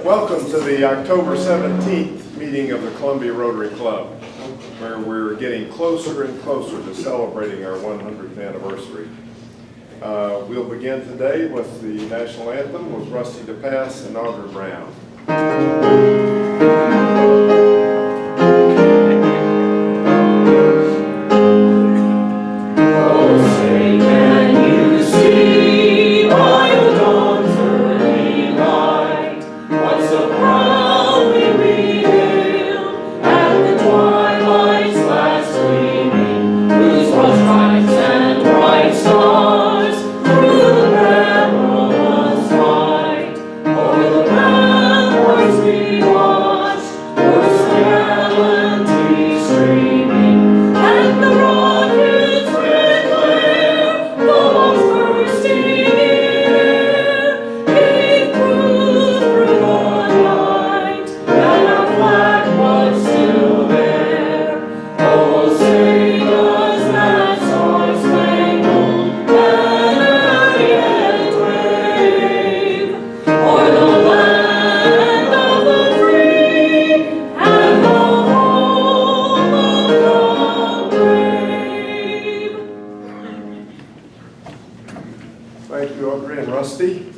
Welcome to the October 17th meeting of the Columbia Rotary Club, where we're getting closer and closer to celebrating our 100th anniversary. We'll begin today with the national anthem with Rusty DePass and Audra Brown. Thank you, Audrey and Rusty.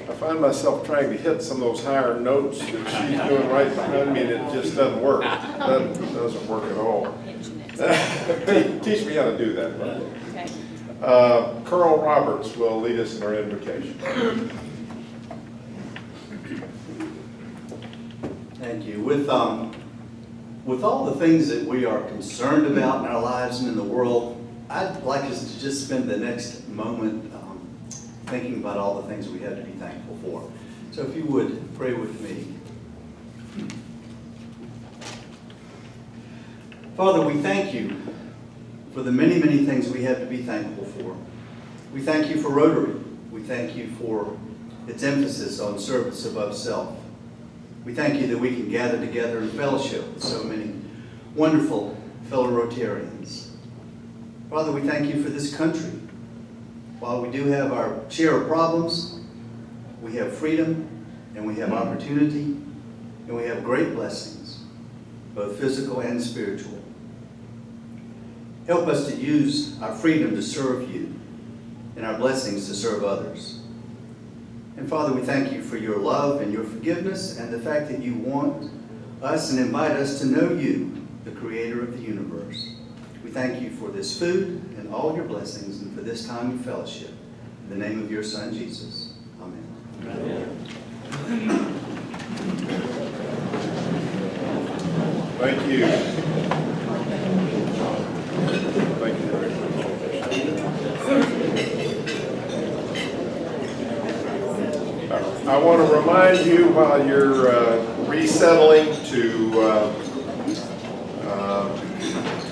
I find myself trying to hit some of those higher notes that she's doing right behind me, and it just doesn't work. It doesn't work at all. Teach me how to do that. Right? Okay. Carl Roberts will lead us in our invocation. Thank you. With all the things that we are concerned about in our lives and in the world, I'd like us to just spend the next moment thinking about all the things we have to be thankful for. So if you would, pray with me. Father, we thank you for the many, many things we have to be thankful for. We thank you for Rotary. We thank you for its emphasis on service above self. We thank you that we can gather together in fellowship with so many wonderful fellow Rotarians. Father, we thank you for this country. While we do have our share of problems, we have freedom, and we have opportunity, and we have great blessings, both physical and spiritual. Help us to use our freedom to serve you, and our blessings to serve others. And Father, we thank you for your love and your forgiveness, and the fact that you want us and invite us to know you, the creator of the universe. We thank you for this food and all your blessings and for this time of fellowship. In the name of your Son, Jesus. Amen. Amen. Thank you. Thank you very much. I want to remind you while you're resettling to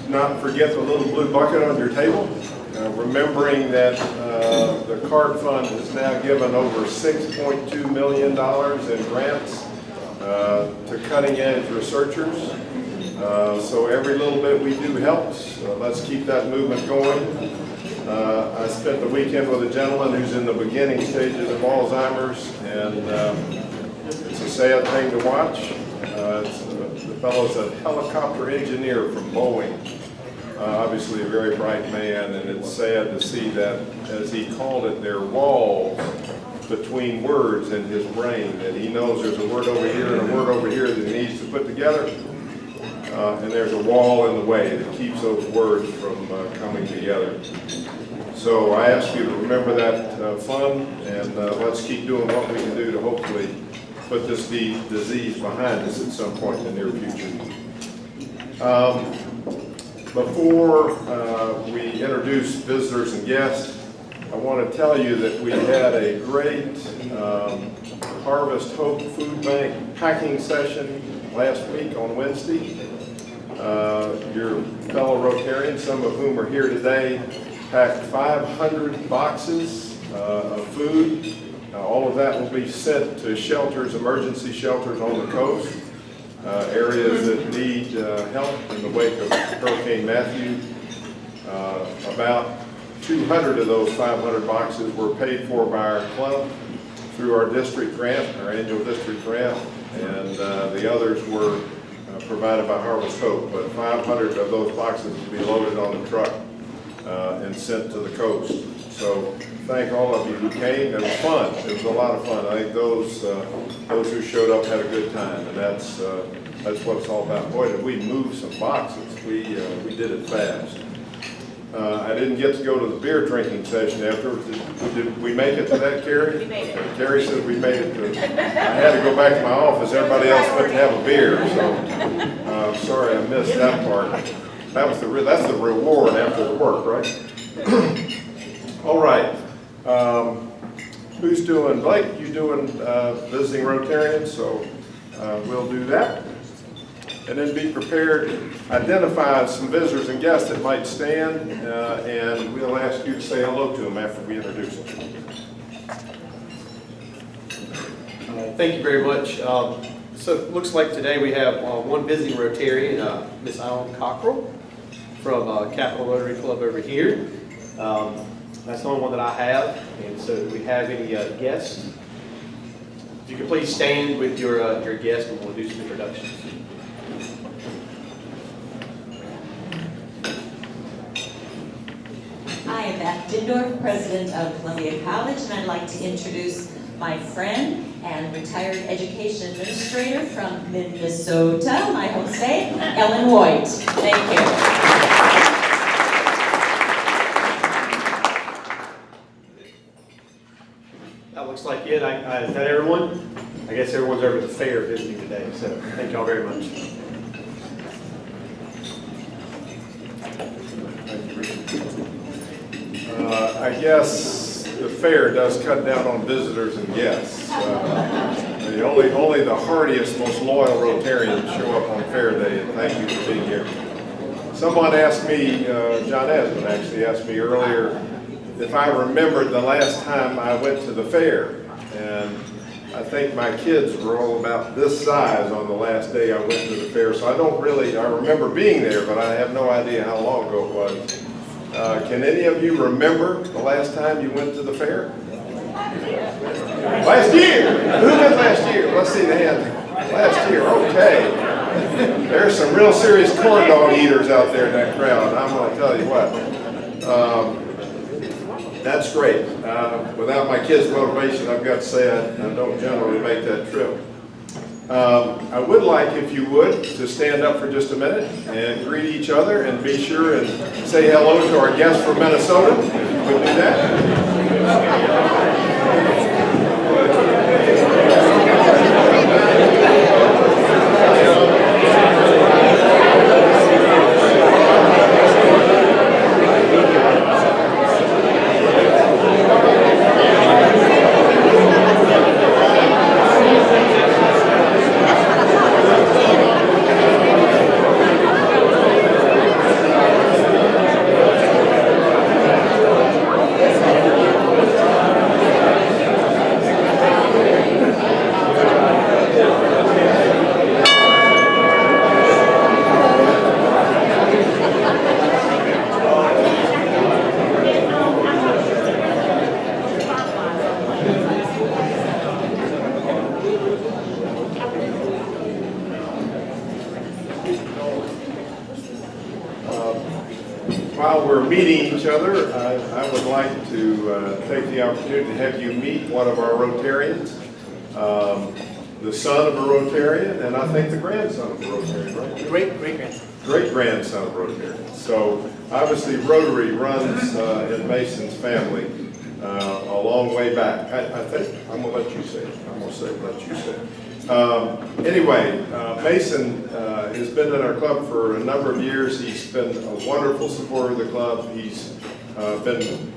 not forget the little blue bucket on your table, remembering that the CARD Fund has now given over $6.2 million in grants to cutting-edge researchers. So every little bit we do helps. Let's keep that movement going. I spent the weekend with a gentleman who's in the beginning stages of Alzheimer's, and it's a sad thing to watch. The fellow's a helicopter engineer from Boeing. Obviously a very bright man, and it's sad to see that, as he called it, there are walls between words in his brain, and he knows there's a word over here and a word over here that he needs to put together, and there's a wall in the way that keeps those words from coming together. So I ask you to remember that fund, and let's keep doing what we can do to hopefully put this disease behind us at some point in the near future. Before we introduce visitors and guests, I want to tell you that we had a great Harvest Hope Food Bank packing session last week on Wednesday. Your fellow Rotarians, some of whom are here today, packed 500 boxes of food. All of that will be sent to shelters, emergency shelters on the coast, areas that need help in the wake of Hurricane Matthew. About 200 of those 500 boxes were paid for by our club. through our district grant, our annual district grant, and the others were provided by Harvest Hope. But 500 of those boxes will be loaded on the truck and sent to the coast. So thank all of you who came. It was fun. It was a lot of fun. I think those who showed up had a good time, and that's what it's all about. Boy, did we move some boxes. We did it fast. I didn't get to go to the beer drinking session afterwards. Did we make it to that, Carrie? We made it. Carrie said we made it to, I had to go back to my office. Everybody else went to have a beer, so sorry I missed that part. That's the reward after the work, right? All right. Who's doing, Blake, you doing visiting Rotarians, so we'll do that. And then be prepared, identify some visitors and guests that might stand, and we'll ask you to say hello to them after we introduce them. Thank you very much. So it looks like today we have one visiting Rotarian, Miss Alan Cockrell from Capital Rotary Club over here. That's the only one that I have. And so do we have any guests? If you could please stand with your guest and we'll do some introductions. I am Beth Dindorf, president of Columbia College, and I'd like to introduce my friend and retired education administrator from Minnesota, my home state, Ellen White. Thank you. That looks like it. Is that everyone? I guess everyone's over at the fair visiting today, so thank y'all very much. I guess the fair does cut down on visitors and guests. Only the hardiest, most loyal Rotarians show up on fair day, and thank you for being here. Someone asked me, John Asman actually asked me earlier, if I remembered the last time I went to the fair. And I think my kids were all about this size on the last day I went to the fair. So I remember being there, but I have no idea how long ago it was. Can any of you remember the last time you went to the fair? Last year. Who went last year? Let's see the hand. Last year, okay. There's some real serious corn dog eaters out there in that crowd. I'm going to tell you what. That's great. Without my kids' motivation, I've got to say I don't generally make that trip. I would like, if you would, to stand up for just a minute and greet each other and be sure and say hello to our guests from Minnesota. We'll do that. While we're meeting each other, I would like to take the opportunity to have you meet one of our Rotarians, the son of a Rotarian, and I think the grandson of a Rotarian, right? Great-grandson. Great-grandson of a Rotarian. So obviously Rotary runs in Mason's family a long way back. I think, I'm going to let you say it. I'm going to say let you say it. Anyway, Mason has been in our club for a number of years. He's been a wonderful supporter of the club. He's been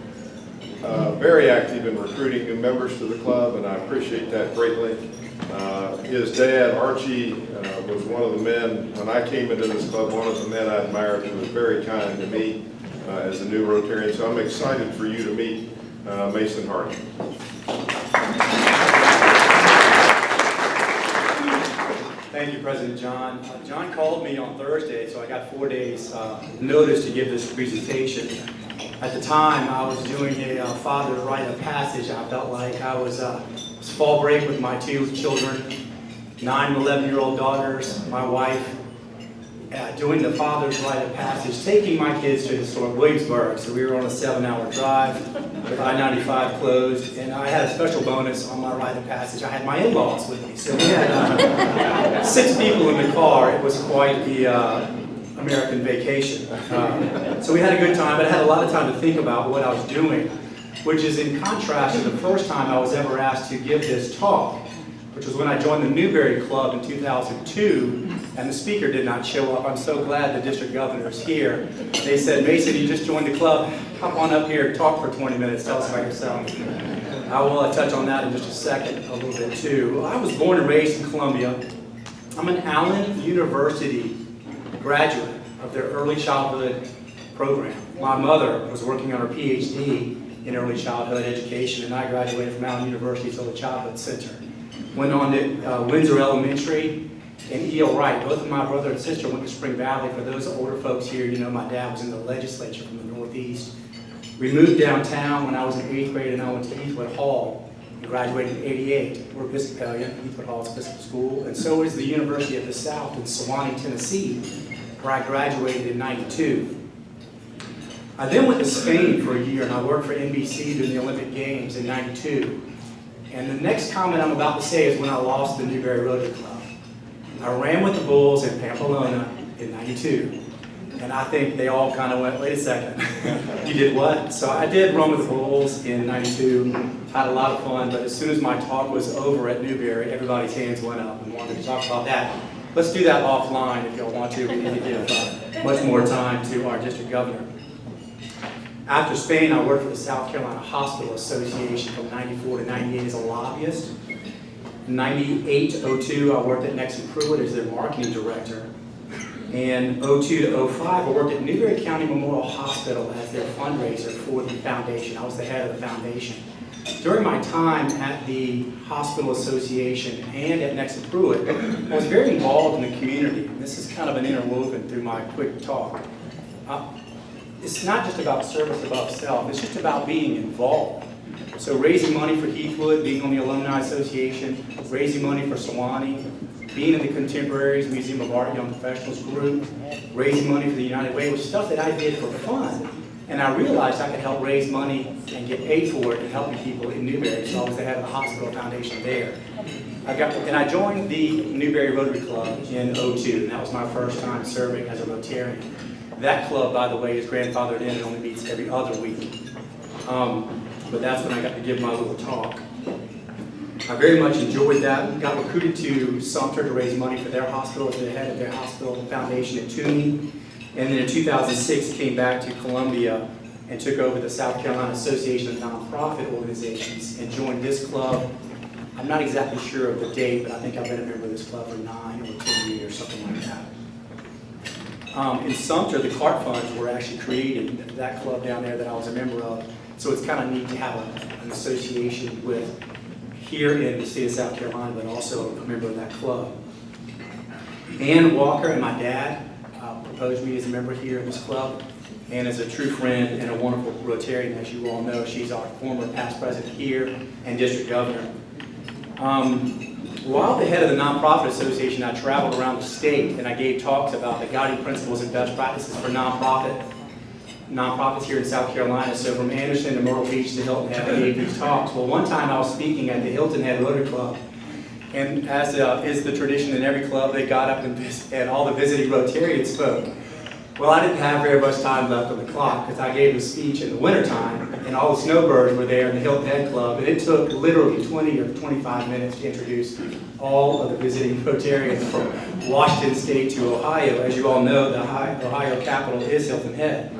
very active in recruiting new members to the club, and I appreciate that greatly. His dad, Archie, was one of the men, when I came into this club, one of the men I admired. He was very kind to me as a new Rotarian, so I'm excited for you to meet Mason Harding. Thank you, President John. John called me on Thursday, so I got 4 days notice to give this presentation. At the time, I was doing a father's rite of passage. I felt like I was fall break with my two children, 9 and 11-year-old daughters, my wife, doing the father's rite of passage, taking my kids to historic Williamsburg. So we were on a 7-hour drive with I-95 closed, and I had a special bonus on my rite of passage. I had my in-laws with me. So we had 6 people in the car. It was quite the American vacation. So we had a good time, but I had a lot of time to think about what I was doing, which is in contrast to the first time I was ever asked to give this talk, which was when I joined the Newberry Club in 2002, and the speaker did not show up. I'm so glad the district governor is here. They said, Mason, you just joined the club. Hop on up here and talk for 20 minutes. Tell us about yourself. I will touch on that in just a second, a little bit too. Well, I was born and raised in Columbia. I'm an Allen University graduate of their early childhood program. My mother was working on her PhD in early childhood education, and I graduated from Allen University's Early Childhood Center. Went on to Windsor Elementary and E.L. Wright. Both of my brother and sister went to Spring Valley. For those older folks here, you know my dad was in the legislature from the Northeast. We moved downtown when I was in 8th grade, and I went to Heathwood Hall and graduated in '88. We're Episcopalian, Heathwood Hall is Episcopal School, and so is the University of the South in Sewanee, Tennessee, where I graduated in '92. I then went to Spain for a year, and I worked for NBC during the Olympic Games in '92. And the next comment I'm about to say is when I lost the Newberry Rotary Club. I ran with the Bulls in Pamplona in '92. And I think they all kind of went, wait a second, you did what? So I did run with the Bulls in '92, had a lot of fun, but as soon as my talk was over at Newberry, everybody's hands went up and wanted to talk about that. Let's do that offline if y'all want to. We need to give much more time to our district governor. After Spain, I worked for the South Carolina Hospital Association from '94 to '98 as a lobbyist. In '98 to '02, I worked at Nexon Pruitt as their marketing director. And '02 to '05, I worked at Newberry County Memorial Hospital as their fundraiser for the foundation. I was the head of the foundation. During my time at the Hospital Association and at Nexon Pruitt, I was very involved in the community. This is kind of an interwoven through my quick talk. It's not just about service above self, it's just about being involved. So raising money for Heathwood, being on the Alumni Association, raising money for Sewanee, being in the Contemporaries Museum of Art Young Professionals group, raising money for the United Way, was stuff that I did for fun. And I realized I could help raise money and get paid for it and helping people in Newberry, so I was the head of the hospital foundation there. I joined the Newberry Rotary Club in '02, and that was my first time serving as a Rotarian. That club, by the way, is grandfathered in and only meets every other week. But that's when I got to give my little talk. I very much enjoyed that. Got recruited to Sumter to raise money for their hospital as the head of their hospital foundation at Toomey. And then in 2006, came back to Columbia and took over the South Carolina Association of Nonprofit Organizations and joined this club. I'm not exactly sure of the date, but I think I've been a member of this club for 9 or 10 years, something like that. In Sumter, the CART funds were actually created, that club down there that I was a member of. So it's kind of neat to have an association with here in the state of South Carolina, but also a member of that club. Ann Walker and my dad proposed me as a member here in this club. Ann is a true friend and a wonderful Rotarian, as you all know. She's our former past president here and district governor. While the head of the Nonprofit Association, I traveled around the state and I gave talks about the guiding principles and best practices for nonprofits here in South Carolina. So from Anderson to Myrtle Beach to Hilton Head, I gave these talks. Well, one time I was speaking at the Hilton Head Rotary Club, and as is the tradition in every club, they got up and all the visiting Rotarians spoke. Well, I didn't have very much time left on the clock because I gave a speech in the wintertime, and all the snowbirds were there in the Hilton Head Club, and it took literally 20 or 25 minutes to introduce all of the visiting Rotarians from Washington State to Ohio. As you all know, the Ohio capital is Hilton Head.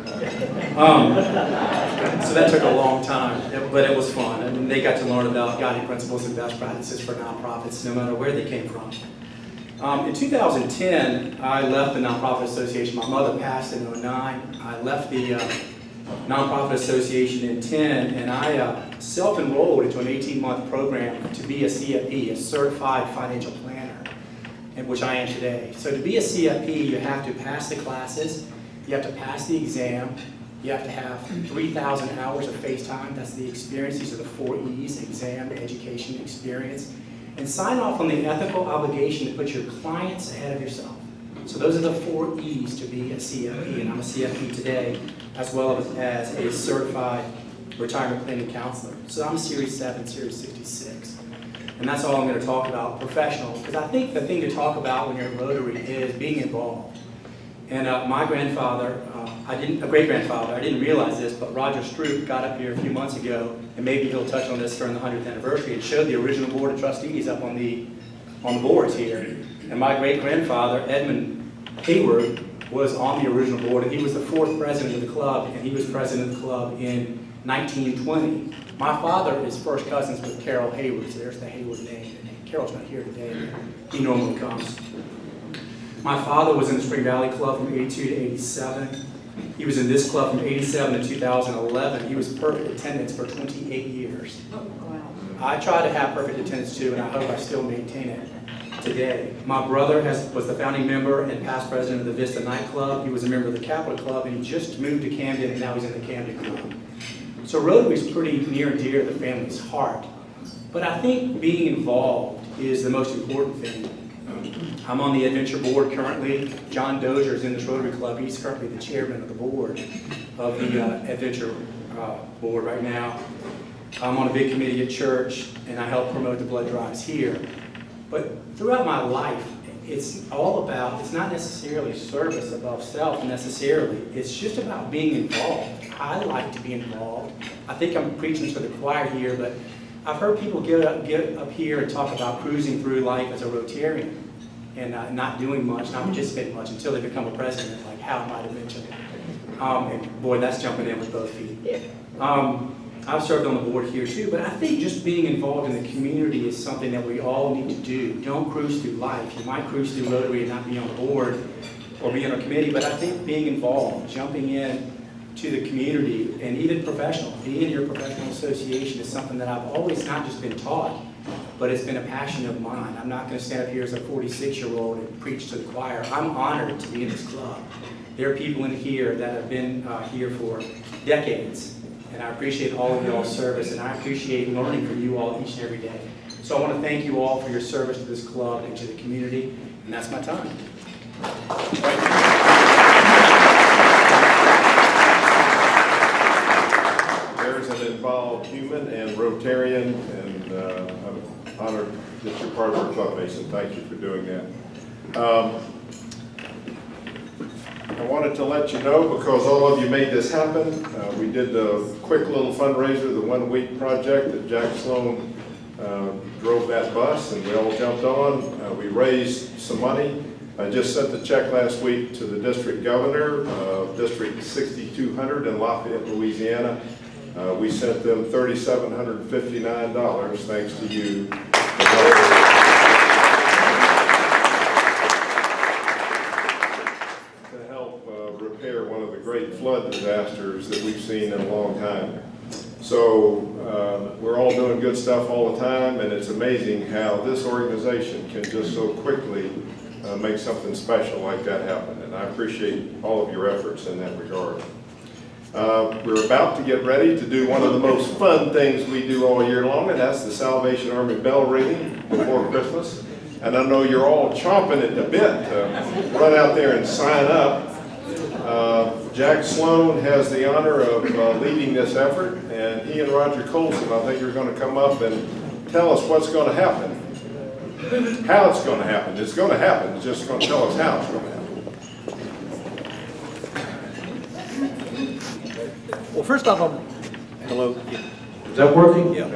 So that took a long time, but it was fun, and they got to learn about guiding principles and best practices for nonprofits, no matter where they came from. In 2010, I left the Nonprofit Association. My mother passed in '09. I left the Nonprofit Association in '10, and I self-enrolled into an 18-month program to be a CFP, a Certified Financial Planner, which I am today. So to be a CFP, you have to pass the classes, you have to pass the exam, You have to have 3,000 hours of face time. That's the experience. These are the 4 E's: exam, education, experience. And sign off on the ethical obligation to put your clients ahead of yourself. So those are the 4 E's to be a CFP, and I'm a CFP today, as well as a certified retirement planning counselor. So I'm Series 7, Series 66. And that's all I'm going to talk about, professional, because I think the thing to talk about when you're in Rotary is being involved. And my grandfather, a great-grandfather, I didn't realize this, but Roger Stroop got up here a few months ago, and maybe he'll touch on this during the 100th anniversary, and showed the original board of trustees up on the boards here. And my great-grandfather, Edmund Hayward, was on the original board, and he was the 4th president of the club, and he was president of the club in 1920. My father is first cousins with Carol Hayward, so there's the Hayward name. Carol's not here today. He normally comes. My father was in the Spring Valley Club from 82 to 87. He was in this club from 87 to 2011. He was perfect attendance for 28 years. I try to have perfect attendance too, and I hope I still maintain it today. My brother was the founding member and past president of the Vista Nightclub. He was a member of the Capitol Club, and he just moved to Camden, and now he's in the Camden Club. So Rotary is pretty near and dear to the family's heart. But I think being involved is the most important thing. I'm on the adventure board currently. John Dozier is in this Rotary Club. He's currently the chairman of the board of the adventure board right now. I'm on a big committee at church, and I help promote the blood drives here. But throughout my life, it's all about, it's not necessarily service above self necessarily. It's just about being involved. I like to be involved. I think I'm preaching to the choir here, but I've heard people get up here and talk about cruising through life as a Rotarian and not doing much, not participating much until they become a president, like Hal might have mentioned. And boy, that's jumping in with both feet. I've served on the board here too, but I think just being involved in the community is something that we all need to do. Don't cruise through life. You might cruise through Rotary and not be on the board or be on a committee, but I think being involved, jumping in to the community, and even professional, being in your professional association is something that I've always not just been taught, but it's been a passion of mine. I'm not going to stand up here as a 46-year-old and preach to the choir. I'm honored to be in this club. There are people in here that have been here for decades, and I appreciate all of y'all's service, and I appreciate learning from you all each and every day. So I want to thank you all for your service to this club and to the community, and that's my time. There's an involved human and Rotarian, and I'm honored that you're part of our club, Mason. Thank you for doing that. I wanted to let you know, because all of you made this happen, we did a quick little fundraiser, the 1 Week project that Jack Sloan drove that bus, and we all jumped on. We raised some money. I just sent the check last week to the district governor of District 6200 in Lafayette, Louisiana. We sent them $3,759, thanks to you. To help repair one of the great flood disasters that we've seen in a long time. So we're all doing good stuff all the time, and it's amazing how this organization can just so quickly make something special like that happen. And I appreciate all of your efforts in that regard. We're about to get ready to do one of the most fun things we do all year long, and that's the Salvation Army bell ringing before Christmas. And I know you're all chomping at the bit to run out there and sign up. Jack Sloan has the honor of leading this effort, and he and Roger Colson, I think, are going to come up and tell us what's going to happen. How it's going to happen. It's going to happen. It's just going to tell us how it's going to happen. Well, first off, hello. Is that working? Yeah.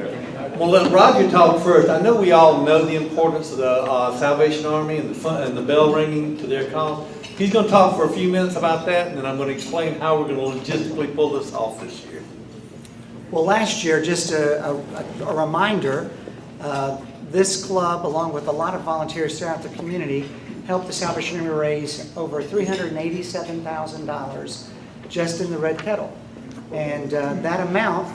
Well, let Roger talk first. I know we all know the importance of the Salvation Army and the bell ringing to their cause. He's going to talk for a few minutes about that, and then I'm going to explain how we're going to logistically pull this off this year. Well, last year, just a reminder, this club, along with a lot of volunteers throughout the community, helped the Salvation Army raise over $387,000 just in the Red Kettle. And that amount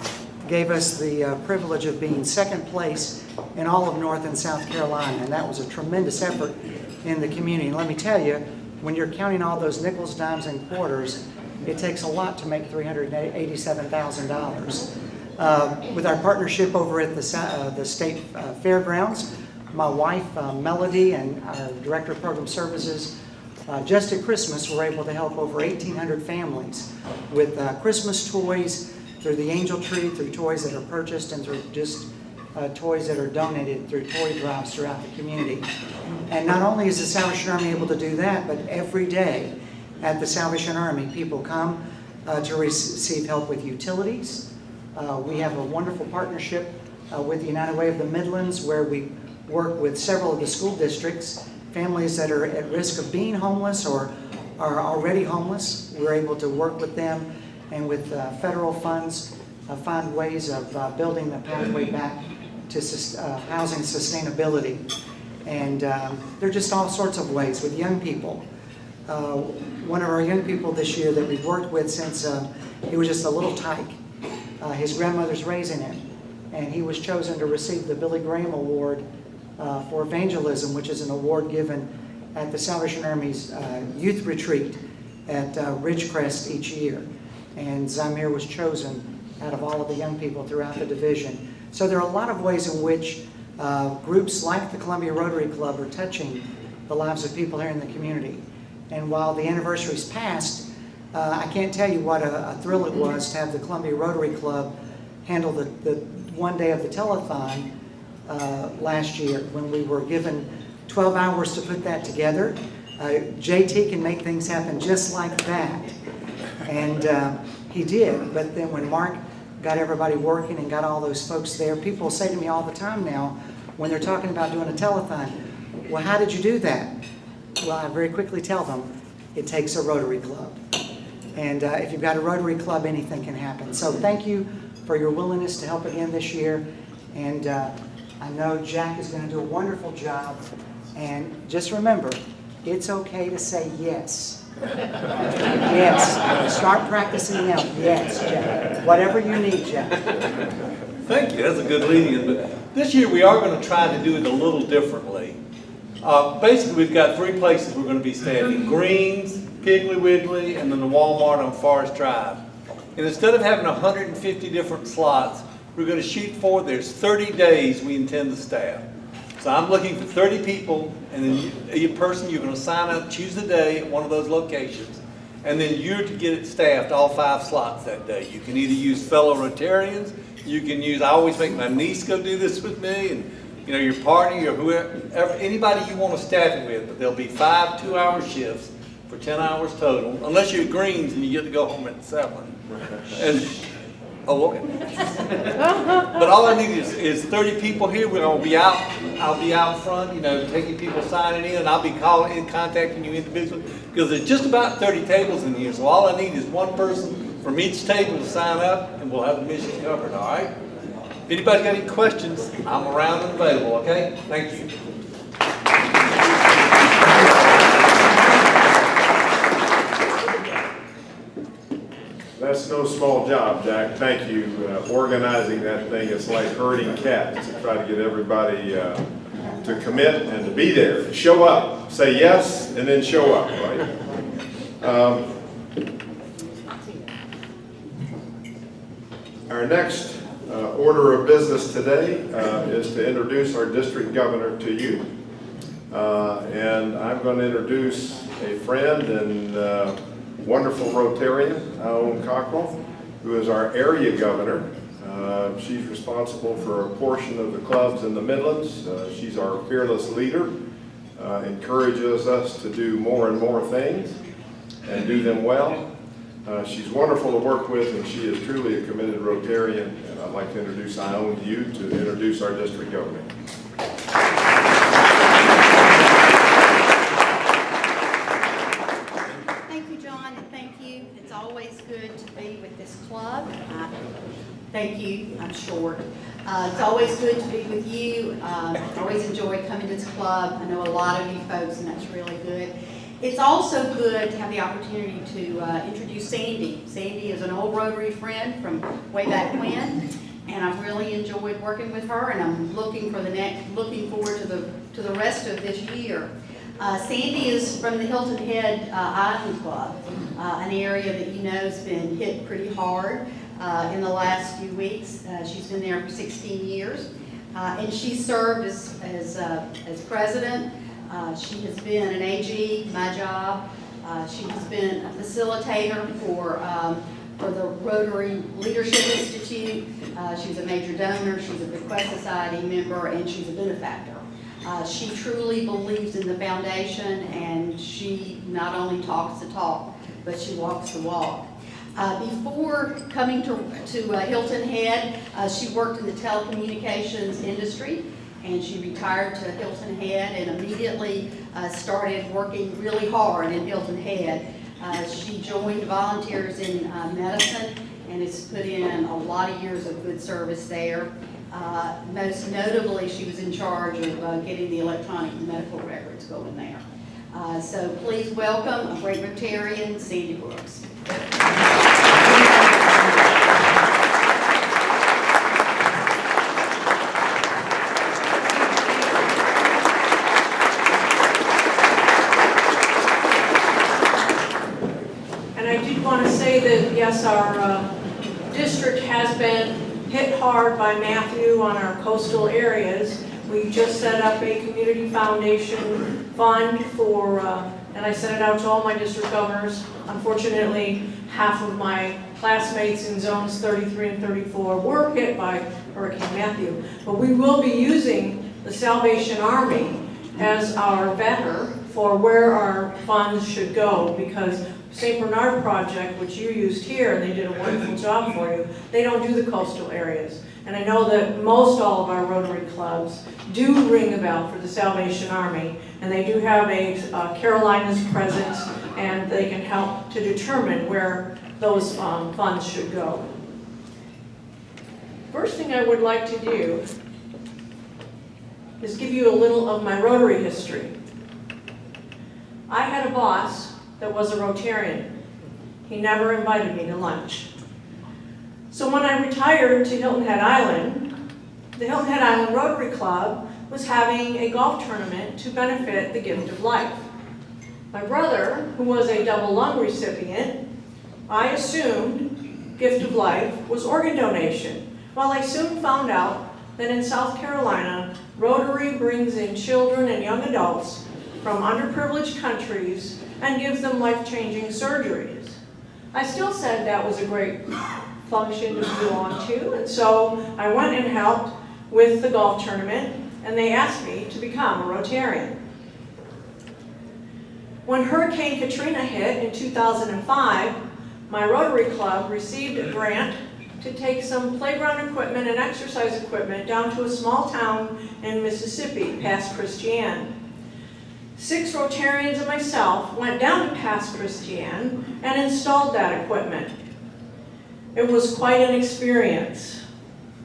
gave us the privilege of being second place in all of North and South Carolina. And that was a tremendous effort in the community. And let me tell you, when you're counting all those nickels, dimes, and quarters, It takes a lot to make $387,000. With our partnership over at the state fairgrounds, my wife Melody and our Director of Program Services, just at Christmas, were able to help over 1,800 families with Christmas toys, through the Angel Tree, through toys that are purchased, and through just toys that are donated through toy drives throughout the community. And not only is the Salvation Army able to do that, but every day at the Salvation Army, people come to receive help with utilities. We have a wonderful partnership with the United Way of the Midlands, where we work with several of the school districts, families that are at risk of being homeless or are already homeless. We're able to work with them, and with federal funds, find ways of building the pathway back to housing sustainability. And there are just all sorts of ways with young people. One of our young people this year that we've worked with since he was just a little tyke, his grandmother's raising him, and he was chosen to receive the Billy Graham Award for Evangelism, which is an award given at the Salvation Army's youth retreat at Ridgecrest each year. And Zamir was chosen out of all of the young people throughout the division. So there are a lot of ways in which groups like the Columbia Rotary Club are touching the lives of people here in the community. And while the anniversary's passed, I can't tell you what a thrill it was to have the Columbia Rotary Club handle the one day of the telethon last year, when we were given 12 hours to put that together. JT can make things happen just like that. And he did. But then when Mark got everybody working and got all those folks there, people say to me all the time now, when they're talking about doing a telethon, well, how did you do that? Well, I very quickly tell them, it takes a Rotary Club. And if you've got a Rotary Club, anything can happen. So thank you for your willingness to help again this year. And I know Jack is going to do a wonderful job. And just remember, it's okay to say yes. Yes. Start practicing now. Yes, Jack. Whatever you need, Jack. Thank you, that's a good lead-in. But this year we are going to try to do it a little differently. Basically, we've got 3 places we're going to be standing: Greens, Piggly Wiggly, and then the Walmart on Forest Drive. And instead of having 150 different slots, we're going to shoot for, there's 30 days we intend to staff. So I'm looking for 30 people, and then you're going to sign up, choose a day at one of those locations, and then you're to get it staffed all 5 slots that day. You can either use fellow Rotarians, you can use, I always make my niece go do this with me, and you know, your partner or whoever, anybody you want to staff it with, but there'll be 5 2-hour shifts for 10 hours total, unless you're Greens and you get to go home at 7. And, oh, okay. But all I need is 30 people here. We're going to be out. I'll be out front, you know, taking people signing in, and I'll be contacting you individually, because there's just about 30 tables in here. So all I need is one person from each table to sign up, and we'll have the mission covered, all right? If anybody's got any questions, I'm around and available, okay? Thank you. That's no small job, Jack. Thank you. Organizing that thing, it's like herding cats to try to get everybody to commit and to be there, to show up. Say yes, and then show up, right? Our next order of business today is to introduce our district governor to you. And I'm going to introduce a friend and wonderful Rotarian, Aon Cockrell, who is our area governor. She's responsible for a portion of the clubs in the Midlands. She's our fearless leader, encourages us to do more and more things and do them well. She's wonderful to work with, and she is truly a committed Rotarian. And I'd like to introduce Aon to you to introduce our district governor. Thank you. I'm short. It's always good to be with you. I always enjoy coming to this club. I know a lot of you folks, and that's really good. It's also good to have the opportunity to introduce Sandee. Sandee is an old Rotary friend from way back when, and I've really enjoyed working with her. And I'm looking forward to the rest of this year. Sandee is from the Hilton Head Island Club, an area that you know has been hit pretty hard in the last few weeks. She's been there for 16 years, and she served as president. She has been an AG, my job. She has been a facilitator for the Rotary Leadership Institute. She's a major donor, she's a Bequest Society member, and she's a benefactor. She truly believes in the foundation, and she not only talks the talk, but she walks the walk. Before coming to Hilton Head, she worked in the telecommunications industry, and she retired to Hilton Head and immediately started working really hard in Hilton Head. She joined Volunteers in Medicine and has put in a lot of years of good service there. Most notably, she was in charge of getting the electronic medical records going there. So please welcome a great Rotarian, Sandee Brooks. And I did want to say that, yes, our district has been hit hard by Matthew on our coastal areas. We just set up a community foundation fund for, and I sent it out to all my district governors. Unfortunately, half of my classmates in zones 33 and 34 were hit by Hurricane Matthew. But we will be using the Salvation Army as our vendor for where our funds should go, because St. Bernard Project, which you used here, and they did a wonderful job for you, they don't do the coastal areas. And I know that most all of our Rotary clubs do ring the bell for the Salvation Army, and they do have a Carolinas presence, and they can help to determine where those funds should go. First thing I would like to do is give you a little of my Rotary history. I had a boss that was a Rotarian. He never invited me to lunch. So when I retired to Hilton Head Island, the Hilton Head Island Rotary Club was having a golf tournament to benefit the Gift of Life. My brother, who was a double lung recipient, I assumed Gift of Life was organ donation. Well, I soon found out that in South Carolina, Rotary brings in children and young adults from underprivileged countries and gives them life-changing surgeries. I still said that was a great function to belong to, and so I went and helped with the golf tournament, and they asked me to become a Rotarian. When Hurricane Katrina hit in 2005, my Rotary Club received a grant to take some playground equipment and exercise equipment down to a small town in Mississippi, Pass Christian. 6 Rotarians and myself went down to Pass Christian and installed that equipment. It was quite an experience.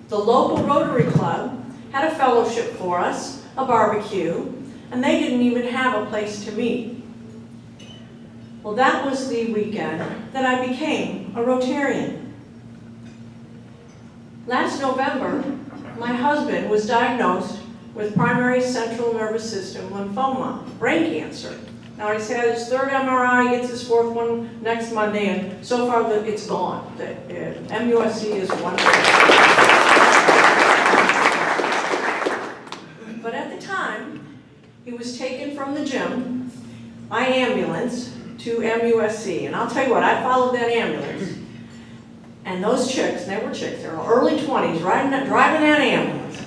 The local Rotary Club had a fellowship for us, a barbecue, and they didn't even have a place to meet. Well, that was the weekend that I became a Rotarian. Last November, my husband was diagnosed with primary central nervous system lymphoma, brain cancer. Now he's had his 3rd MRI, gets his 4th one next Monday, and so far it's gone. The MUSC is wonderful. But at the time, he was taken from the gym by ambulance to MUSC. And I'll tell you what, I followed that ambulance. And those chicks, and they were chicks, they were early 20s, driving that ambulance.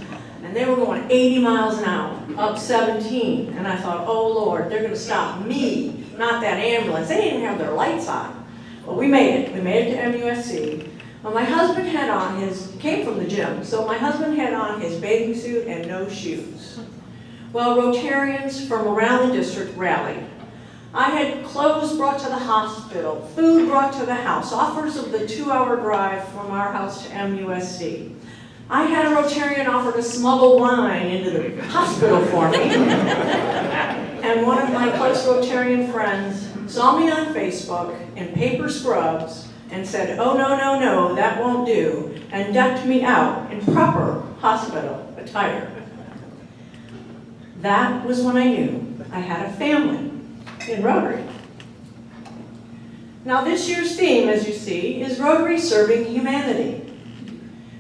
And they were going 80 miles an hour, up 17. And I thought, oh Lord, they're gonna stop me, not that ambulance. They didn't even have their lights on. But we made it to MUSC. Well, my husband had on came from the gym, so my husband had on his bathing suit and no shoes. Well, Rotarians from around the district rallied. I had clothes brought to the hospital, food brought to the house, offers of the 2-hour drive from our house to MUSC. I had a Rotarian offer to smuggle wine into the hospital for me. And one of my close Rotarian friends saw me on Facebook in paper scrubs and said, oh, no, no, no, that won't do, and decked me out in proper hospital attire. That was when I knew I had a family in Rotary. Now this year's theme, as you see, is Rotary Serving Humanity.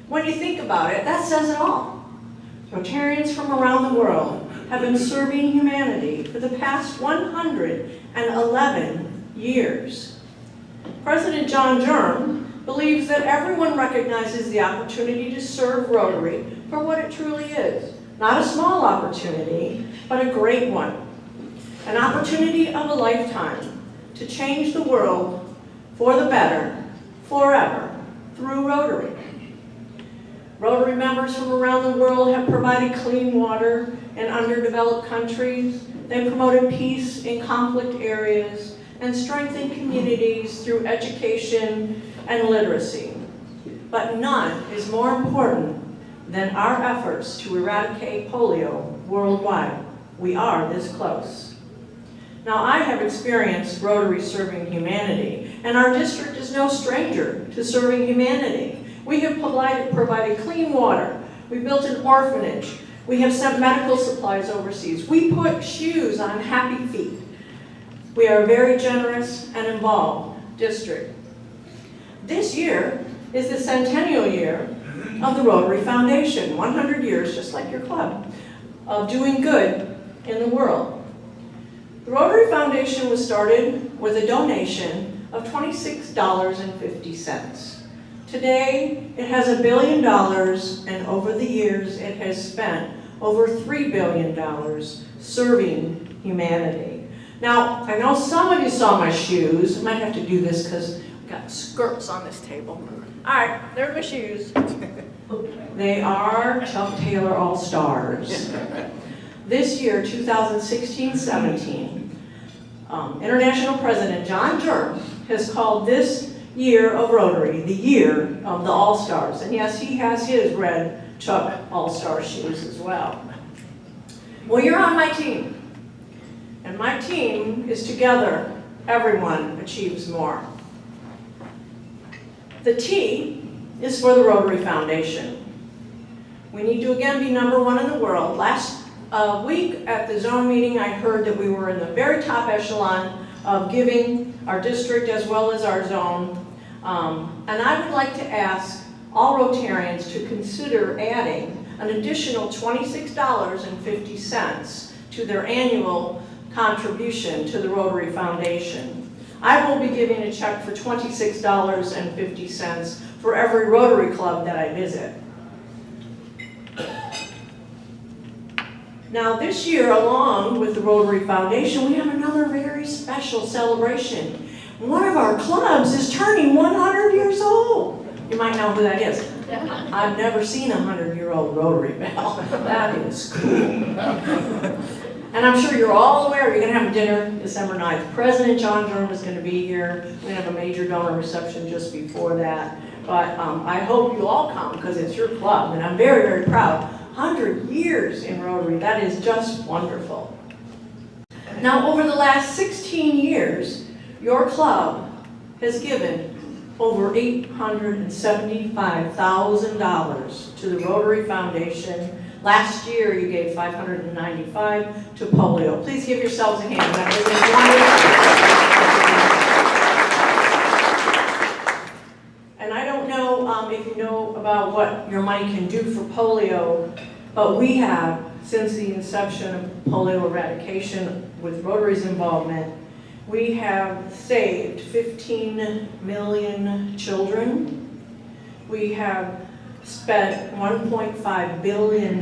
When you think about it, that says it all. Rotarians from around the world have been serving humanity for the past 111 years. President John Durham believes that everyone recognizes the opportunity to serve Rotary for what it truly is. Not a small opportunity, but a great one. An opportunity of a lifetime to change the world for the better, forever, through Rotary. Rotary members from around the world have provided clean water in underdeveloped countries. They promoted peace in conflict areas and strengthened communities through education and literacy. But none is more important than our efforts to eradicate polio worldwide. We are this close. Now, I have experienced Rotary Serving Humanity, and our district is no stranger to serving humanity. We have provided clean water. We built an orphanage. We have sent medical supplies overseas. We put shoes on happy feet. We are a very generous and involved district. This year is the centennial year of the Rotary Foundation, 100 years, just like your club, of doing good in the world. The Rotary Foundation was started with a donation of $26.50. Today, it has $1 billion, and over the years, it has spent over $3 billion serving humanity. Now, I know some of you saw my shoes. I might have to do this because I've got skirts on this table. All right, there are my shoes. They are Chuck Taylor All-Stars. This year, 2016-17, International President John Durham has called this year of Rotary the year of the All-Stars. And yes, he has his red Chuck All-Star shoes as well. Well, you're on my team. And my team is together. Everyone achieves more. The T is for the Rotary Foundation. We need to again be #1 in the world. Last week at the zone meeting, I heard that we were in the very top echelon of giving our district as well as our zone. And I would like to ask all Rotarians to consider adding an additional $26.50 to their annual contribution to the Rotary Foundation. I will be giving a check for $26.50 for every Rotary club that I visit. Now this year, along with the Rotary Foundation, we have another very special celebration. One of our clubs is turning 100 years old. You might know who that is. I've never seen a 100-year-old Rotary bell. That is cool. And I'm sure you're all aware you're going to have dinner December 9th. President John Durham is going to be here. We're going to have a major donor reception just before that. But I hope you all come because it's your club. And I'm very, very proud. 100 years in Rotary. That is just wonderful. Now, over the last 16 years, your club has given over $875,000 to the Rotary Foundation. Last year, you gave $595 to polio. Please give yourselves a hand. That is wonderful. And I don't know if you know about what your money can do for polio, but we have, since the inception of polio eradication with Rotary's involvement, we have saved 15 million children. We have spent $1.5 billion,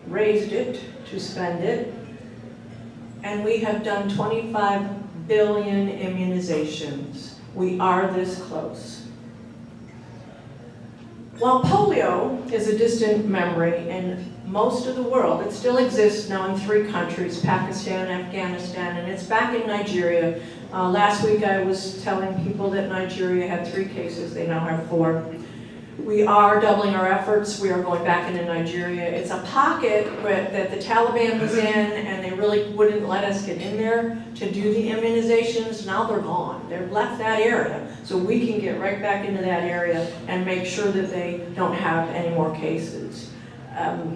raised it to spend it, and we have done 25 billion immunizations. We are this close. While polio is a distant memory in most of the world, it still exists now in 3 countries, Pakistan, Afghanistan, and it's back in Nigeria. Last week I was telling people that Nigeria had 3 cases, they now have 4. We are doubling our efforts. We are going back into Nigeria. It's a pocket that the Taliban was in, and they really wouldn't let us get in there to do the immunizations. Now they're gone. They've left that area. So we can get right back into that area and make sure that they don't have any more cases.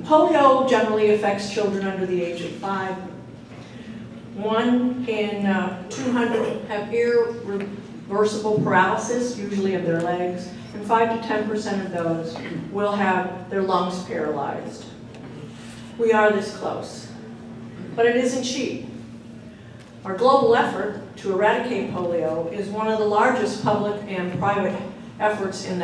Polio generally affects children under the age of 5. 1 in 200 have irreversible paralysis, usually of their legs, and 5 to 10% of those will have their lungs paralyzed. We are this close, but it isn't cheap. Our global effort to eradicate polio is one of the largest public and private efforts in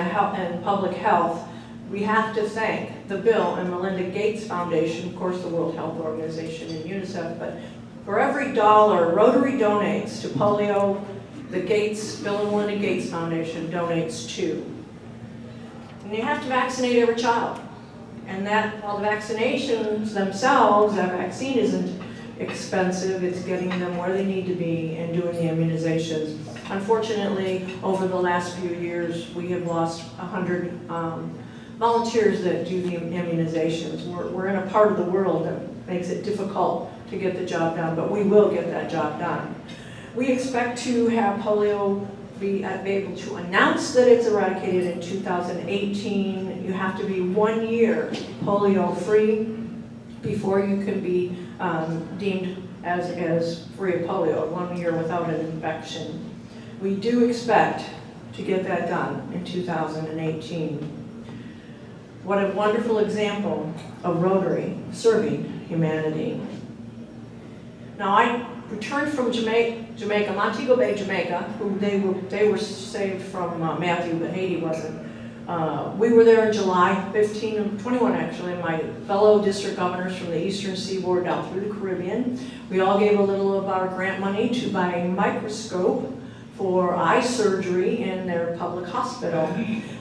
public health. We have to thank the Bill and Melinda Gates Foundation, of course the World Health Organization and UNICEF, but for every dollar Rotary donates to polio, the Bill and Melinda Gates Foundation donates 2. And you have to vaccinate every child. And that, while the vaccinations themselves, that vaccine isn't expensive, it's getting them where they need to be and doing the immunizations. Unfortunately, over the last few years, we have lost 100 volunteers that do the immunizations. We're in a part of the world that makes it difficult to get the job done, but we will get that job done. We expect to have polio be able to announce that it's eradicated in 2018. You have to be 1 year polio-free before you can be deemed as free of polio, 1 year without an infection. We do expect to get that done in 2018. What a wonderful example of Rotary serving humanity. Now I returned from Jamaica, Montego Bay, Jamaica, who they were saved from Matthew, but Haiti wasn't. We were there in July, 21 actually, my fellow district governors from the Eastern Seaboard down through the Caribbean. We all gave a little of our grant money to buy a microscope for eye surgery in their public hospital.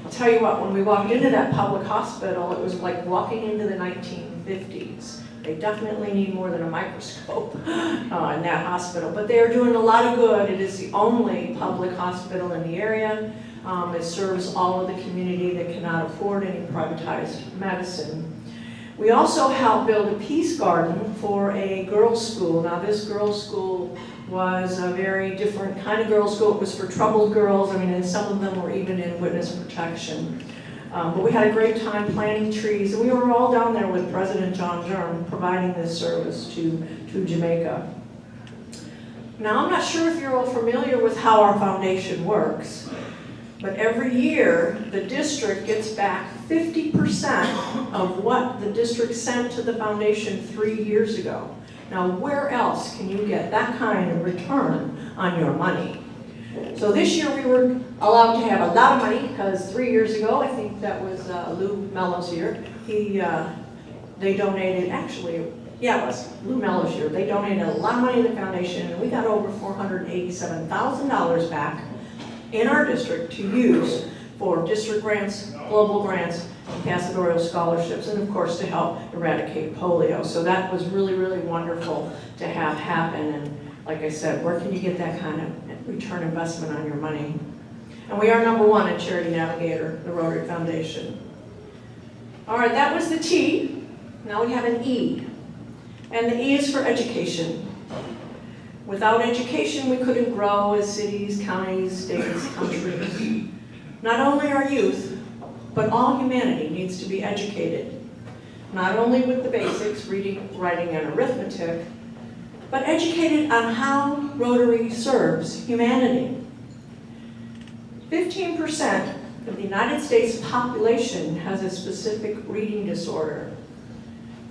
I'll tell you what, when we walked into that public hospital, it was like walking into the 1950s. They definitely need more than a microscope in that hospital, but they are doing a lot of good. It is the only public hospital in the area. It serves all of the community that cannot afford any privatized medicine. We also helped build a peace garden for a girls' school. Now this girls' school was a very different kind of girls' school. It was for troubled girls. I mean, and some of them were even in witness protection. But we had a great time planting trees. And we were all down there with President John Durham providing this service to Jamaica. Now, I'm not sure if you're all familiar with how our foundation works, but every year the district gets back 50% of what the district sent to the foundation 3 years ago. Now, where else can you get that kind of return on your money? So this year we were allowed to have a lot of money because 3 years ago, I think that was Lou Mello's year, they donated, actually, yeah, it was Lou Mello's year. They donated a lot of money to the foundation and we got over $487,000 back in our district to use for district grants, global grants, ambassadorial scholarships, and of course to help eradicate polio. So that was really, really wonderful to have happen. And like I said, where can you get that kind of return investment on your money? And we are #1 at Charity Navigator, the Rotary Foundation. All right, that was the T. Now we have an E. And the E is for education. Without education, we couldn't grow as cities, counties, states, countries. Not only our youth, but all humanity needs to be educated. Not only with the basics, reading, writing, and arithmetic, but educated on how Rotary serves humanity. 15% of the United States population has a specific reading disorder.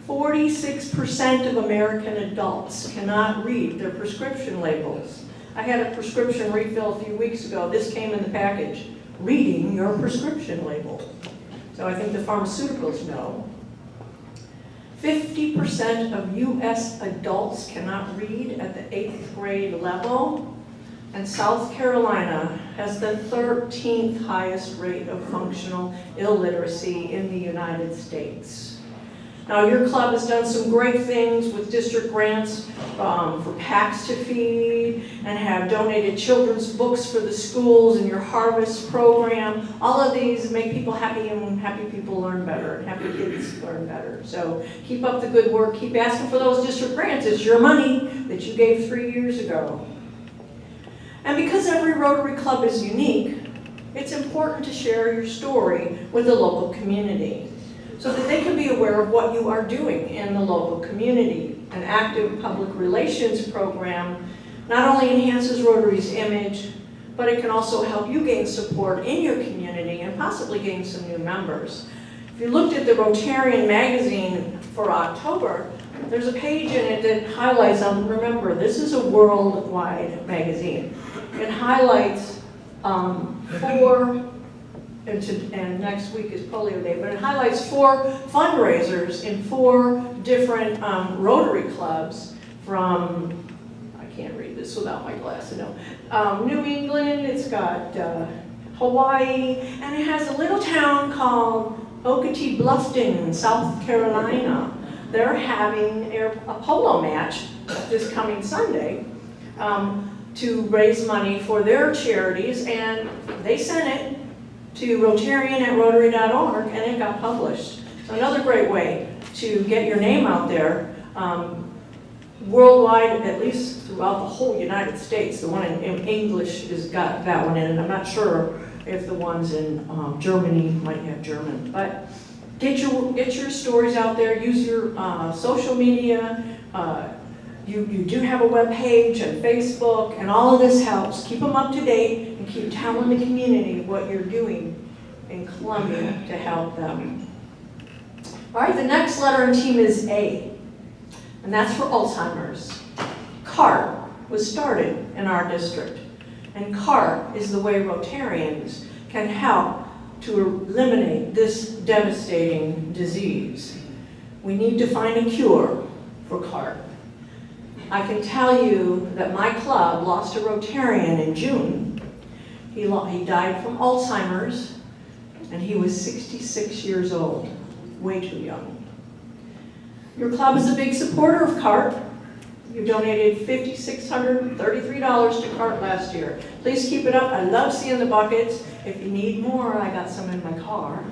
46% of American adults cannot read their prescription labels. I had a prescription refill a few weeks ago. This came in the package. Reading your prescription label. So I think the pharmaceuticals know. 50% of U.S. adults cannot read at the 8th grade level. And South Carolina has the 13th highest rate of functional illiteracy in the United States. Now, your club has done some great things with district grants for packs to feed and have donated children's books for the schools and your harvest program. All of these make people happy and happy people learn better and happy kids learn better. So keep up the good work. Keep asking for those district grants. It's your money that you gave 3 years ago. And because every Rotary Club is unique, it's important to share your story with the local community so that they can be aware of what you are doing in the local community. an active public relations program not only enhances Rotary's image, but it can also help you gain support in your community and possibly gain some new members. If you looked at the Rotarian magazine for October, there's a page in it that highlights, remember, this is a worldwide magazine. It highlights and next week is Polio Day, but it highlights 4 fundraisers in 4 different Rotary clubs from, I can't read this without my glasses, no. New England, it's got Hawaii, and it has a little town called Okatee Bluffton, South Carolina. They're having a polo match this coming Sunday to raise money for their charities, and they sent it to Rotarian@rotary.org, and it got published. So another great way to get your name out there worldwide, at least throughout the whole United States. The one in English has got that one in, and I'm not sure if the ones in Germany might have German. But get your stories out there. Use your social media. You do have a web page and Facebook, and all of this helps. Keep them up to date and keep telling the community what you're doing in Columbia to help them. All right, the next letter in team is A, and that's for Alzheimer's. CART was started in our district, and CART is the way Rotarians can help to eliminate this devastating disease. We need to find a cure for CART. I can tell you that my club lost a Rotarian in June. He died from Alzheimer's, and he was 66 years old, way too young. Your club is a big supporter of CART. You donated $5,633 to CART last year. Please keep it up. I love seeing the buckets. If you need more, I got some in my car.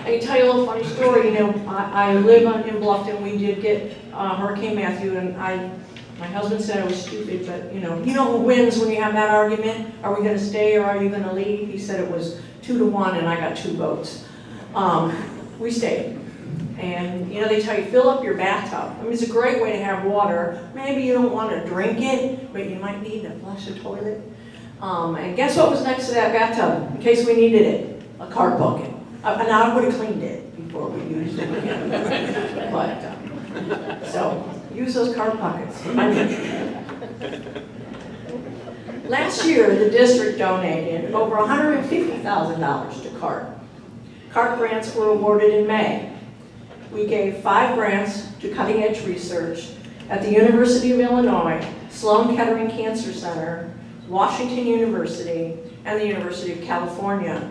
I can tell you a little funny story. I live in Bluffton. We did get Hurricane Matthew, and my husband said I was stupid, but you know who wins when you have that argument? Are we going to stay or are you going to leave? He said it was 2-1, and I got 2 votes. We stayed. And they tell you, fill up your bathtub. I mean, it's a great way to have water. Maybe you don't want to drink it, but you might need to flush the toilet. And guess what was next to that bathtub, in case we needed it? A CART bucket. And I would have cleaned it before we used it again. But, so, use those CART buckets. Last year, the district donated over $150,000 to CART. CART grants were awarded in May. We gave 5 grants to cutting-edge research at the University of Illinois, Sloan Kettering Cancer Center, Washington University, and the University of California.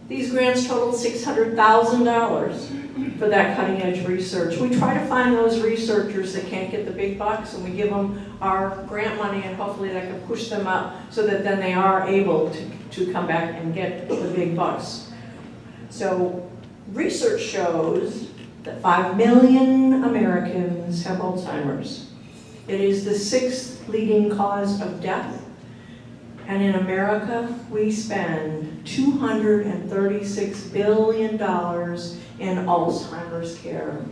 These grants totaled $600,000 for that cutting-edge research. We try to find those researchers that can't get the big bucks, and we give them our grant money, and hopefully that can push them up so that then they are able to come back and get the big bucks. So research shows that 5 million Americans have Alzheimer's. It is the 6th leading cause of death. And in America, we spend $236 billion in Alzheimer's care.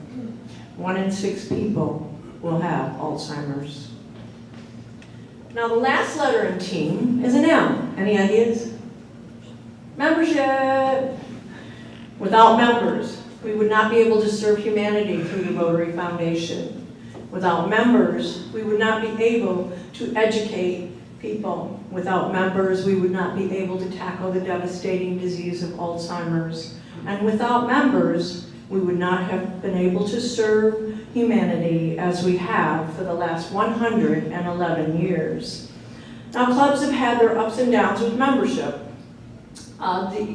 1 in 6 people will have Alzheimer's. Now the last letter in team is an M. Any ideas? Membership. Without members, we would not be able to serve humanity through the Rotary Foundation. Without members, we would not be able to educate people. Without members, we would not be able to tackle the devastating disease of Alzheimer's. And without members, we would not have been able to serve humanity as we have for the last 111 years. Now, clubs have had their ups and downs with membership.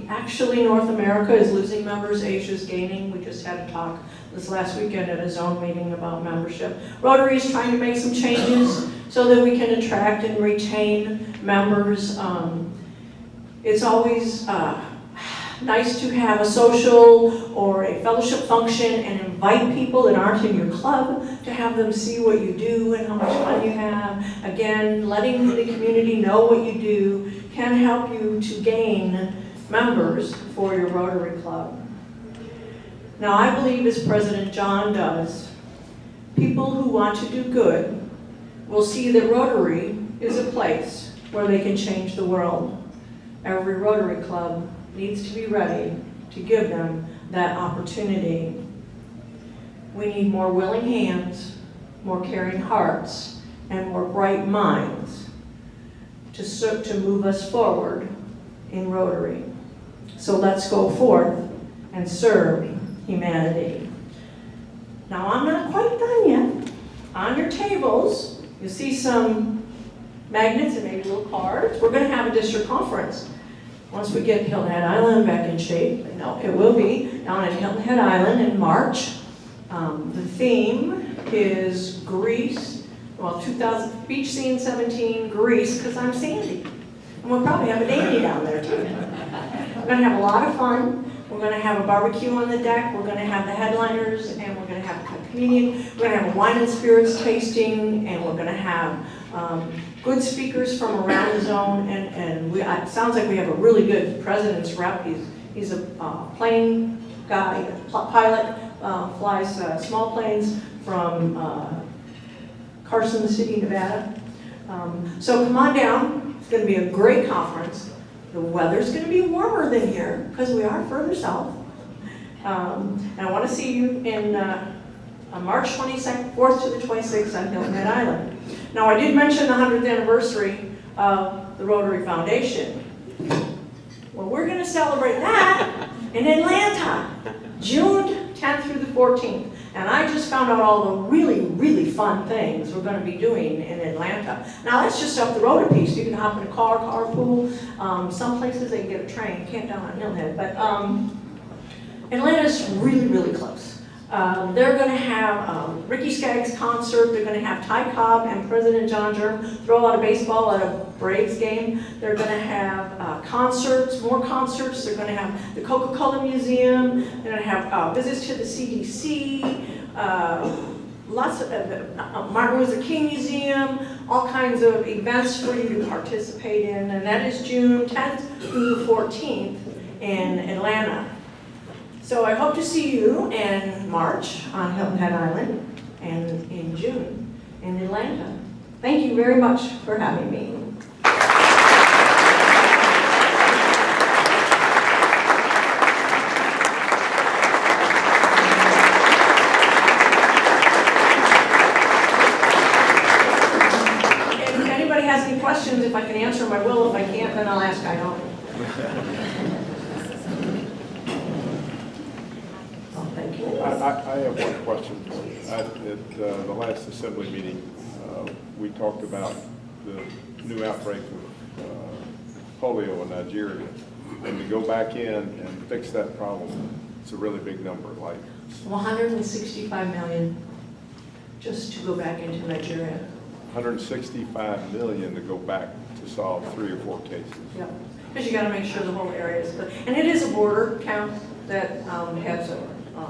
Actually, North America is losing members, Asia's gaining. We just had a talk this last weekend at a zone meeting about membership. Rotary is trying to make some changes so that we can attract and retain members. It's always nice to have a social or a fellowship function and invite people that aren't in your club to have them see what you do and how much fun you have. Again, letting the community know what you do can help you to gain members for your Rotary Club. Now, I believe, as President John does, people who want to do good will see that Rotary is a place where they can change the world. Every Rotary Club needs to be ready to give them that opportunity. We need more willing hands, more caring hearts, and more bright minds to move us forward in Rotary. So let's go forth and serve humanity. Now, I'm not quite done yet. On your tables, you'll see some magnets and maybe little cards. We're going to have a district conference once we get Hilton Head Island back in shape. No, it will be down at Hilton Head Island in March. The theme is Greece. Well, Beach Scene 17, Greece, because I'm Sandee. And we'll probably have a dandy down there too. We're going to have a lot of fun. We're going to have a barbecue on the deck. We're going to have the headliners, and we're going to have a comedian. We're going to have a wine and spirits tasting, and we're going to have good speakers from around the zone. And it sounds like we have a really good president's rep. He's a plane guy, pilot, flies small planes from Carson City, Nevada. So come on down. It's going to be a great conference. The weather's going to be warmer than here because we are further south. And I want to see you in on March 22nd, 4th to the 26th on Hilton Head Island. Now, I did mention the 100th anniversary of the Rotary Foundation. Well, we're going to celebrate that in Atlanta, June 10th through the 14th. And I just found out all the really, really fun things we're going to be doing in Atlanta. Now, that's just up the road a piece. You can hop in a car, carpool. Some places they can get a train. You can't down on Hilton Head. But Atlanta's really, really close. They're going to have Ricky Skaggs' concert. They're going to have Ty Cobb and President John Germ throw out a baseball at a Braves game. They're going to have concerts, more concerts. They're going to have the Coca-Cola Museum. They're going to have visits to the CDC, lots of Martin Luther King Museum, all kinds of events for you to participate in. And that is June 10th through the 14th in Atlanta. So I hope to see you in March on Hilton Head Island and in June in Atlanta. Thank you very much for having me. If anybody has any questions, if I can answer them, I will. If I can't, then I'll ask. I don't. I have one question. At the last assembly meeting, we talked about the new outbreak of polio in Nigeria. And to go back in and fix that problem, it's a really big number, like 165 million just to go back into Nigeria. 165 million to go back to solve 3 or 4 cases. Yep. Because you got to make sure the whole area is good. And it is a border count that had some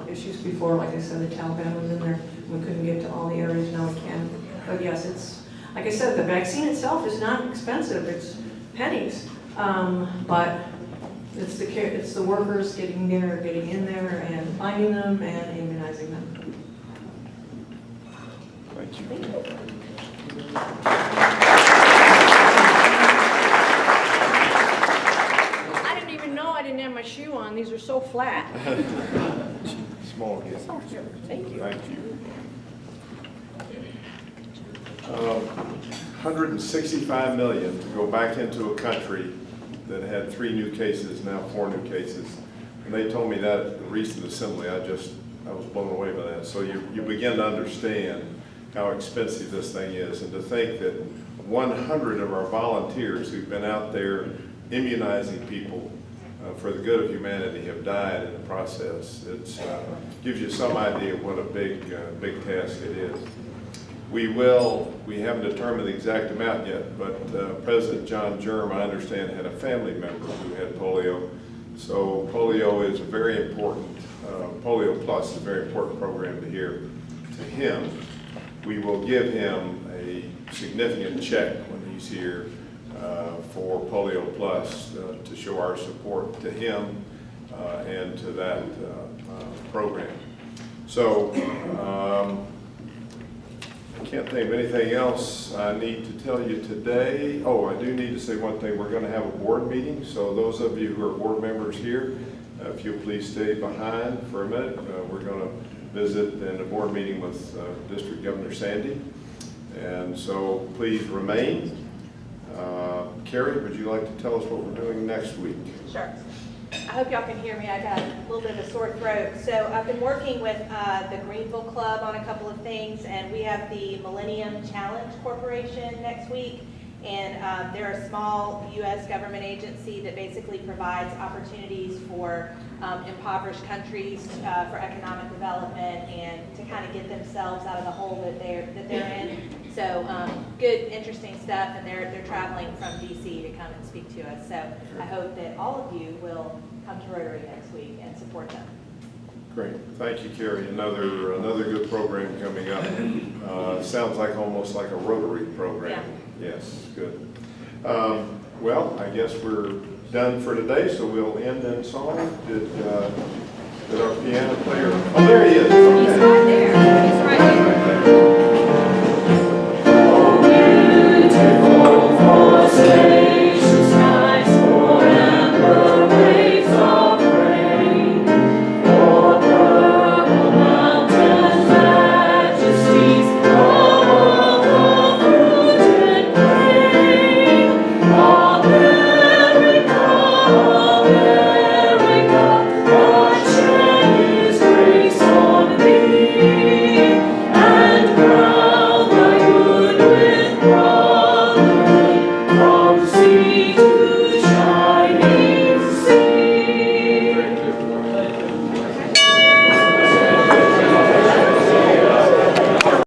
issues before. Like I said, the Taliban was in there. We couldn't get to all the areas. Now we can. But yes, it's, like I said, the vaccine itself is not expensive. It's pennies. But it's the care, it's the workers getting there, getting in there, and finding them and immunizing them. Thank you. Thank you. I didn't even know I didn't have my shoe on. These are so flat. Small again. Oh, sure. Thank you. Thank you. 165 million to go back into a country that had 3 new cases, now 4 new cases. And they told me that at the recent assembly. I was blown away by that. So you begin to understand how expensive this thing is. And to think that 100 of our volunteers who've been out there immunizing people for the good of humanity have died in the process. It gives you some idea of what a big task it is. We haven't determined the exact amount yet, but President John Germ, I understand, had a family member who had polio. So polio is a very important, Polio Plus is a very important program to him. We will give him a significant check when he's here for Polio Plus to show our support to him and to that program. So Can't think of anything else I need to tell you today. Oh, I do need to say one thing. We're going to have a board meeting, so those of you who are board members here, if you'll please stay behind for a minute. We're going to visit in a board meeting with District Governor Sandee, and so please remain. Carrie, would you like to tell us what we're doing next week? Sure. I hope y'all can hear me. I got a little bit of a sore throat. So I've been working with the Greenville Club on a couple of things, and we have the Millennium Challenge Corporation next week. And they're a small U.S. government agency that basically provides opportunities for impoverished countries for economic development and to kind of get themselves out of the hole that they're in. So good, interesting stuff, and they're traveling from D.C. to come and speak to us. So I hope that all of you will come to Rotary next week and support them. Great, thank you, Carrie. Another good program coming up. Sounds like almost like a Rotary program. Yeah. Yes, good. Well, I guess we're done for today, so we'll end in song. Did our piano player? Oh, there he is. He's right there. He's right here.